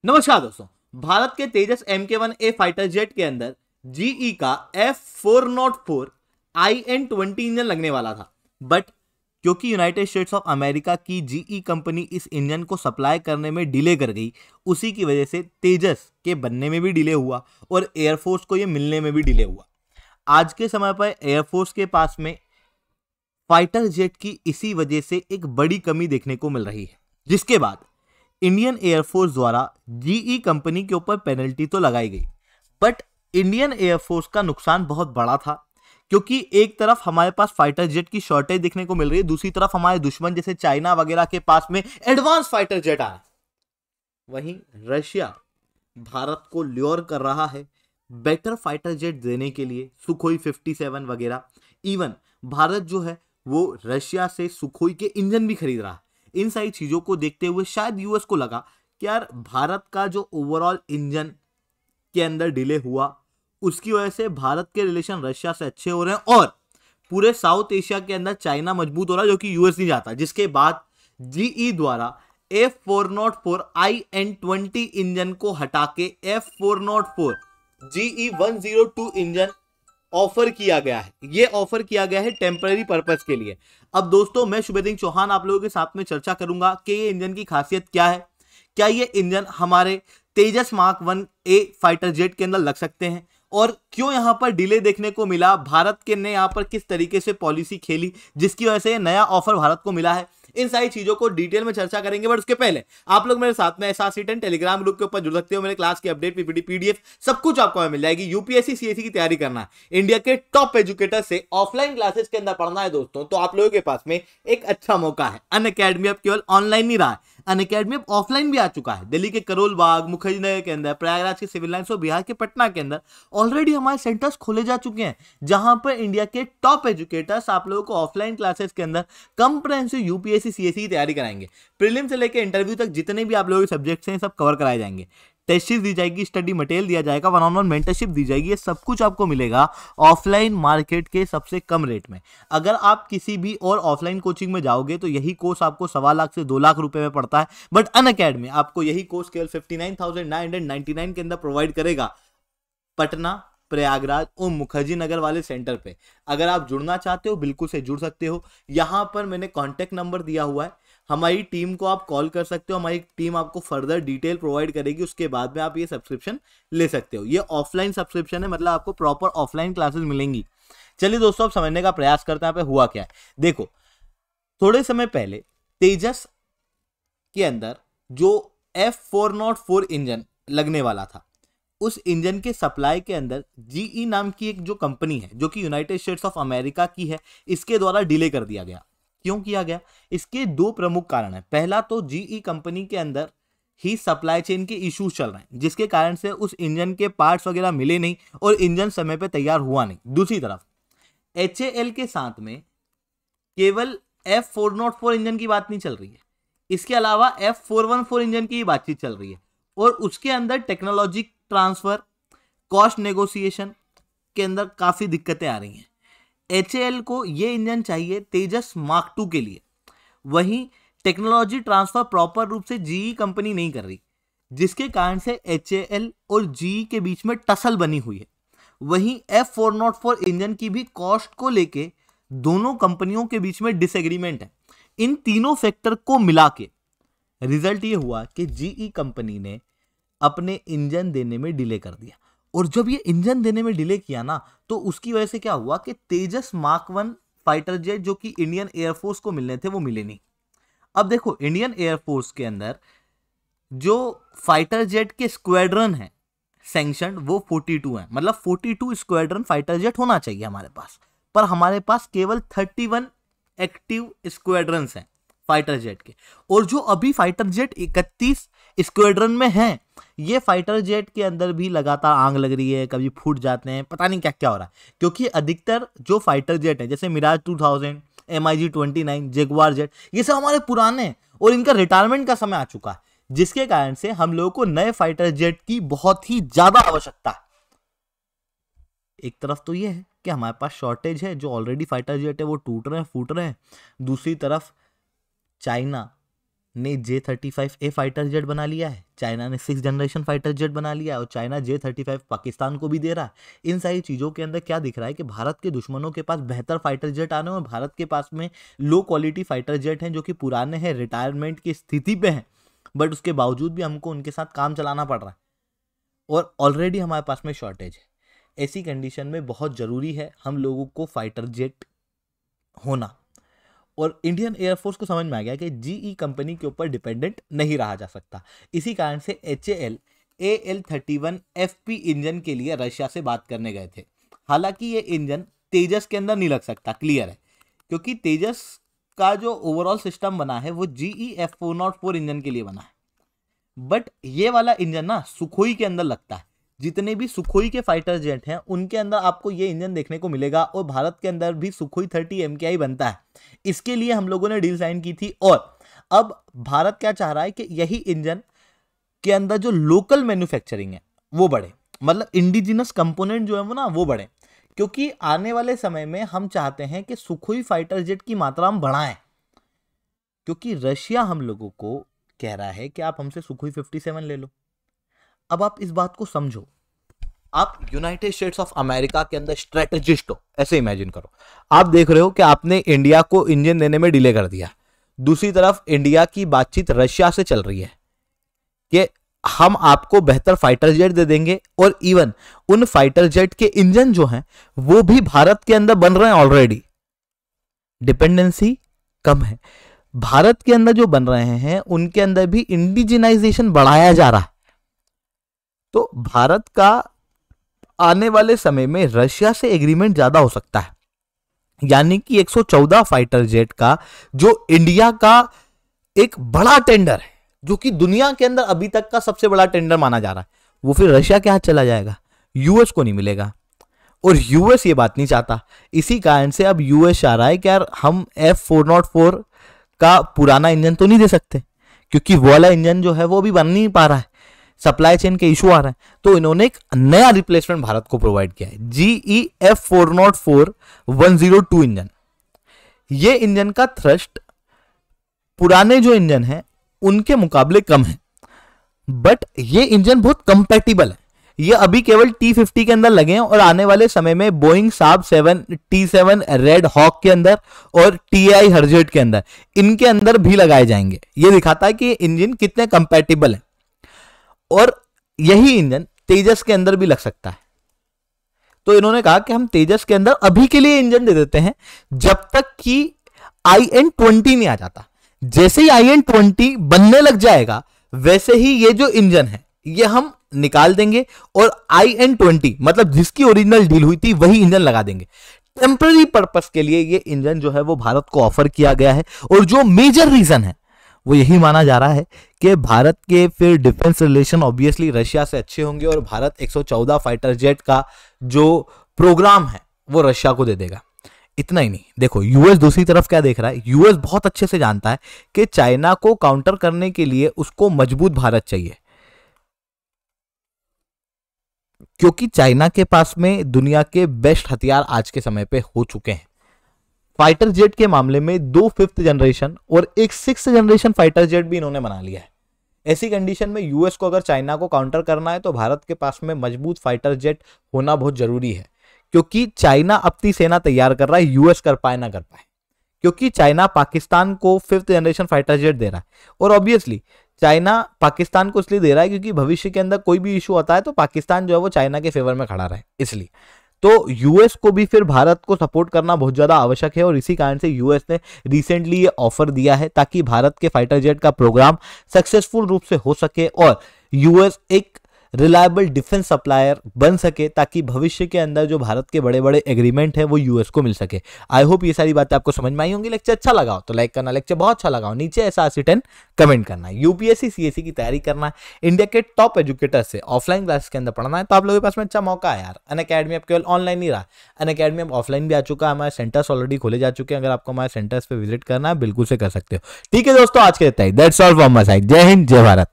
नमस्कार दोस्तों। भारत के तेजस MK1A फाइटर जेट के अंदर जीई का F404 IN-20 इंजन लगने वाला था, बट क्योंकि यूनाइटेड स्टेट्स ऑफ अमेरिका की जीई कंपनी इस इंजन को सप्लाई करने में डिले कर गई, उसी की वजह से तेजस के बनने में भी डिले हुआ और एयरफोर्स को ये मिलने में भी डिले हुआ। आज के समय पर एयरफोर्स के पास में फाइटर जेट की इसी वजह से एक बड़ी कमी देखने को मिल रही है, जिसके बाद इंडियन एयरफोर्स द्वारा जीई कंपनी के ऊपर पेनल्टी तो लगाई गई, बट इंडियन एयरफोर्स का नुकसान बहुत बड़ा था, क्योंकि एक तरफ हमारे पास फाइटर जेट की शॉर्टेज देखने को मिल रही है, दूसरी तरफ हमारे दुश्मन जैसे चाइना वगैरह के पास में एडवांस फाइटर जेट आ रहे हैं। वहीं रशिया भारत को ल्योर कर रहा है बेटर फाइटर जेट देने के लिए, सुखोई 57 वगैरह। इवन भारत जो है वो रशिया से सुखोई के इंजन भी खरीद रहा है। इन सारी चीजों को देखते हुए शायद यूएस को लगा कि यार भारत का जो ओवरऑल इंजन के अंदर डिले हुआ, उसकी वजह से भारत के रिलेशन रशिया से अच्छे हो रहे हैं और पूरे साउथ एशिया के अंदर चाइना मजबूत हो रहा है, जो कि यूएस नहीं जाता। जिसके बाद जीई द्वारा F404 IN-20 इंजन को हटा के F404 GE102 इंजन ऑफर किया गया है। ये ऑफर किया गया है टेम्पररी पर्पस के लिए। अब दोस्तों, मैं शुभेंदु चौहान आप लोगों के साथ में चर्चा करूंगा कि ये इंजन की खासियत क्या है, क्या ये इंजन हमारे तेजस मार्क 1A फाइटर जेट के अंदर लग सकते हैं और क्यों यहां पर डिले देखने को मिला, भारत के ने यहां पर किस तरीके से पॉलिसी खेली जिसकी वजह से नया ऑफर भारत को मिला है। इन सारी चीजों को डिटेल में चर्चा करेंगे, बट उसके पहले आप लोग मेरे साथ में SRC10 टेलीग्राम ग्रुप के ऊपर जुड़ सकते हो। मेरे क्लास की अपडेट, पीपीटी, पीडीएफ सब कुछ आपको मिल जाएगी। यूपीएससी सीएससी की तैयारी करना है, इंडिया के टॉप एजुकेटर से ऑफलाइन क्लासेस के अंदर पढ़ना है दोस्तों, तो आप लोगों के पास में एक अच्छा मौका है। अनअकैडमी अब केवल ऑनलाइन नहीं रहा है, अनअकैडमी अब ऑफलाइन भी आ चुका है। दिल्ली के करोल बाग, मुखर्जी नगर के अंदर, प्रयागराज के सिविल लाइंस और बिहार के पटना के अंदर ऑलरेडी हमारे सेंटर्स खोले जा चुके हैं, जहां पर इंडिया के टॉप एजुकेटर्स आप लोगों को ऑफलाइन क्लासेस के अंदर कंप्रेहेंसिव यूपीएससी सीएससी की तैयारी कराएंगे। प्रीलिम से लेकर इंटरव्यू तक जितने भी आप लोगों के सब्जेक्ट्स हैं सब कवर कराए जाएंगे। टेस्ट सीरीज दी जाएगी, स्टडी मटेरियल दिया जाएगा, वन ऑन वन मेंटरशिप दी जाएगी। ये सब कुछ आपको मिलेगा ऑफलाइन मार्केट के सबसे कम रेट में। अगर आप किसी भी और ऑफलाइन कोचिंग में जाओगे तो यही कोर्स आपको 1.25 लाख से 2 लाख रुपए में पड़ता है, बट अनअकैडमी आपको यही कोर्स केवल 59,999 के अंदर प्रोवाइड करेगा, पटना, प्रयागराज और मुखर्जी नगर वाले सेंटर पे। अगर आप जुड़ना चाहते हो बिल्कुल से जुड़ सकते हो। यहां पर मैंने कॉन्टेक्ट नंबर दिया हुआ है, हमारी टीम को आप कॉल कर सकते हो, हमारी टीम आपको फर्दर डिटेल प्रोवाइड करेगी, उसके बाद में आप ये सब्सक्रिप्शन ले सकते हो। ये ऑफलाइन सब्सक्रिप्शन है, मतलब आपको प्रॉपर ऑफलाइन क्लासेस मिलेंगी। चलिए दोस्तों, अब समझने का प्रयास करते हैं यहाँ पे हुआ क्या है। देखो, थोड़े समय पहले तेजस के अंदर जो F404 इंजन लगने वाला था, उस इंजन के सप्लाई के अंदर जीई नाम की एक जो कंपनी है, जो कि यूनाइटेड स्टेट्स ऑफ अमेरिका की है, इसके द्वारा डिले कर दिया गया। क्यों किया गया? इसके दो प्रमुख कारण हैं। पहला तो जीई कंपनी के अंदर ही सप्लाई चेन के इश्यूज चल रहे हैं, जिसके कारण से उस इंजन के पार्ट्स वगैरह मिले नहीं और इंजन समय पे तैयार हुआ नहीं। दूसरी तरफ HAL के साथ में केवल F404 इंजन की बात नहीं चल रही है, इसके अलावा F414 इंजन की बातचीत चल रही है और उसके अंदर टेक्नोलॉजी ट्रांसफर, कॉस्ट नेगोशिएशन के अंदर काफी दिक्कतें आ रही हैं। HAL को ये इंजन चाहिए तेजस मार्क 2 के लिए, वहीं टेक्नोलॉजी ट्रांसफर प्रॉपर रूप से जीई कंपनी नहीं कर रही, जिसके कारण से HAL और जीई के बीच में टसल बनी हुई है। वहीं F404 इंजन की भी कॉस्ट को लेके दोनों कंपनियों के बीच में डिसएग्रीमेंट है। इन तीनों फैक्टर को मिला के रिजल्ट ये हुआ कि जीई कंपनी ने अपने इंजन देने में डिले कर दिया, और जब ये इंजन देने में डिले किया ना, तो उसकी वजह से क्या हुआ कि तेजस मार्क 1 फाइटर जेट जो कि इंडियन एयरफोर्स को मिलने थे वो मिले नहीं। अब देखो, इंडियन एयरफोर्स के अंदर जो फाइटर जेट के स्क्वाड्रन है सैंक्शन, वो 42 है, मतलब 42 स्क्वाड्रन फाइटर जेट होना चाहिए हमारे पास, पर हमारे पास केवल 31 एक्टिव स्क्वाड्रन्स हैं फाइटर जेट के। और जो अभी फाइटर जेट 31 स्क्वाड्रन में हैं, ये फाइटर जेट के अंदर भी लगातार आग लग रही है, कभी फूट जाते हैं, पता नहीं क्या क्या हो रहा है। क्योंकि अधिकतर जो फाइटर जेट है, जैसे मिराज 2000, MiG-29, जगुआर जेट, ये सब हमारे पुराने हैं और इनका रिटायरमेंट का समय आ चुका है, जिसके कारण से हम लोगों को नए फाइटर जेट की बहुत ही ज्यादा आवश्यकता है। एक तरफ तो ये है कि हमारे पास शॉर्टेज है, जो ऑलरेडी फाइटर जेट है वो टूट रहे हैं, फूट रहे हैं। दूसरी तरफ चाइना ने J-35A फाइटर जेट बना लिया है, चाइना ने 6th जनरेशन फाइटर जेट बना लिया है, और चाइना J-35 पाकिस्तान को भी दे रहा है। इन सारी चीज़ों के अंदर क्या दिख रहा है कि भारत के दुश्मनों के पास बेहतर फाइटर जेट आने और भारत के पास में लो क्वालिटी फाइटर जेट हैं जो कि पुराने हैं, रिटायरमेंट की स्थिति पे हैं, बट उसके बावजूद भी हमको उनके साथ काम चलाना पड़ रहा है और ऑलरेडी हमारे पास में शॉर्टेज है। ऐसी कंडीशन में बहुत ज़रूरी है हम लोगों को फाइटर जेट होना, और इंडियन एयरफोर्स को समझ में आ गया कि जीई कंपनी के ऊपर डिपेंडेंट नहीं रहा जा सकता। इसी कारण से HAL AL-31FP इंजन के लिए रशिया से बात करने गए थे। हालांकि ये इंजन तेजस के अंदर नहीं लग सकता, क्लियर है, क्योंकि तेजस का जो ओवरऑल सिस्टम बना है वो GE F404 इंजन के लिए बना है, बट ये वाला इंजन ना सुखोई के अंदर लगता है। जितने भी सुखोई के फाइटर जेट हैं उनके अंदर आपको ये इंजन देखने को मिलेगा, और भारत के अंदर भी सुखोई 30 MKI बनता है। इसके लिए हम लोगों ने डील साइन की थी, और अब भारत क्या चाह रहा है कि यही इंजन के अंदर जो लोकल मैन्युफैक्चरिंग है वो बढ़े, मतलब इंडिजिनस कंपोनेंट जो है वो ना वो बढ़े, क्योंकि आने वाले समय में हम चाहते हैं कि सुखोई फाइटर जेट की मात्रा हम बढ़ाएं, क्योंकि रशिया हम लोगों को कह रहा है कि आप हमसे सुखोई 57 ले लो। अब आप इस बात को समझो, आप यूनाइटेड स्टेट्स ऑफ अमेरिका के अंदर स्ट्रेटेजिस्ट हो, ऐसे इमेजिन करो। आप देख रहे हो कि आपने इंडिया को इंजन देने में डिले कर दिया, दूसरी तरफ इंडिया की बातचीत रशिया से चल रही है कि हम आपको बेहतर फाइटर जेट दे देंगे, और इवन उन फाइटर जेट के इंजन जो हैं वो भी भारत के अंदर बन रहे हैं ऑलरेडी। डिपेंडेंसी कम है, भारत के अंदर जो बन रहे हैं उनके अंदर भी इंडिजिनाइजेशन बढ़ाया जा रहा है। तो भारत का आने वाले समय में रशिया से एग्रीमेंट ज्यादा हो सकता है, यानी कि 114 फाइटर जेट का जो इंडिया का एक बड़ा टेंडर है, जो कि दुनिया के अंदर अभी तक का सबसे बड़ा टेंडर माना जा रहा है, वो फिर रशिया के हाथ चला जाएगा, यूएस को नहीं मिलेगा, और यूएस ये बात नहीं चाहता। इसी कारण से अब यूएस चाह रहा है कि यार हम F404 का पुराना इंजन तो नहीं दे सकते, क्योंकि वो वाला इंजन जो है वो भी बन नहीं पा रहा है, सप्लाई चेन के इशू आ रहा है। तो इन्होंने एक नया रिप्लेसमेंट भारत को प्रोवाइड किया है, GE F404-102 इंजन। ये इंजन का थ्रस्ट पुराने जो इंजन है उनके मुकाबले कम है, बट ये इंजन बहुत कंपैटिबल है। ये अभी केवल T50 के अंदर लगे हैं, और आने वाले समय में बोइंग साब 7 T7 रेड हॉक के अंदर और TI हरजेट के अंदर, इनके अंदर भी लगाए जाएंगे। ये दिखाता है कि इंजन कितने कंपैटिबल है, और यही इंजन तेजस के अंदर भी लग सकता है। तो इन्होंने कहा कि हम तेजस के अंदर अभी के लिए इंजन दे देते हैं जब तक कि IN-20 नहीं आ जाता। जैसे ही IN-20 बनने लग जाएगा वैसे ही ये जो इंजन है ये हम निकाल देंगे, और IN-20 मतलब जिसकी ओरिजिनल डील हुई थी वही इंजन लगा देंगे। टेम्पररी पर्पस के लिए ये इंजन जो है वो भारत को ऑफर किया गया है, और जो मेजर रीजन है वो यही माना जा रहा है कि भारत के फिर डिफेंस रिलेशन ऑब्वियसली रशिया से अच्छे होंगे, और भारत 114 फाइटर जेट का जो प्रोग्राम है वो रशिया को दे देगा। इतना ही नहीं, देखो यूएस दूसरी तरफ क्या देख रहा है। यूएस बहुत अच्छे से जानता है कि चाइना को काउंटर करने के लिए उसको मजबूत भारत चाहिए, क्योंकि चाइना के पास में दुनिया के बेस्ट हथियार आज के समय पे हो चुके हैं। फाइटर जेट के मामले में 2 5th जनरेशन और एक 6th जनरेशन फाइटर जेट भी इन्होंने बना लिया है। ऐसी कंडीशन में यूएस को अगर चाइना को काउंटर करना है तो भारत के पास में मजबूत फाइटर जेट होना बहुत जरूरी है, क्योंकि चाइना अपनी सेना तैयार कर रहा है, यूएस कर पाए ना कर पाए, क्योंकि चाइना पाकिस्तान को 5th जनरेशन फाइटर जेट दे रहा है, और ऑब्वियसली चाइना पाकिस्तान को इसलिए दे रहा है क्योंकि भविष्य के अंदर कोई भी इशू आता है तो पाकिस्तान जो है वो चाइना के फेवर में खड़ा रहे, इसलिए तो यूएस को भी फिर भारत को सपोर्ट करना बहुत ज्यादा आवश्यक है। और इसी कारण से यूएस ने रिसेंटली ये ऑफर दिया है ताकि भारत के फाइटर जेट का प्रोग्राम सक्सेसफुल रूप से हो सके और यूएस एक रिलायबल डिफेंस सप्लायर बन सके, ताकि भविष्य के अंदर जो भारत के बड़े बड़े एग्रीमेंट है वो यूएस को मिल सके। आई होप ये सारी बातें आपको समझ में आई होंगी। लेक्चर अच्छा लगा हो तो लाइक करना, लेक्चर बहुत अच्छा लगा हो नीचे SRC10 कमेंट करना। यूपीएससी सीएससी की तैयारी करना है, इंडिया के टॉप एजुकेटर से ऑफलाइन क्लास के अंदर पढ़ना है तो आप लोगों के पास में अच्छा मौका है यार। अनअकैडमी अब केवल ऑनलाइन नहीं रहा, अनअकैडमी अब ऑफलाइन भी आ चुका है, हमारे सेंटर्स ऑलरेडी खोले जा चुके हैं। अगर आपको हमारे सेंटर्स पे विजिट करना है बिल्कुल से कर सकते हो। ठीक है दोस्तों, आज के इतना ही। That's all from my side. जय हिंद, जय भारत।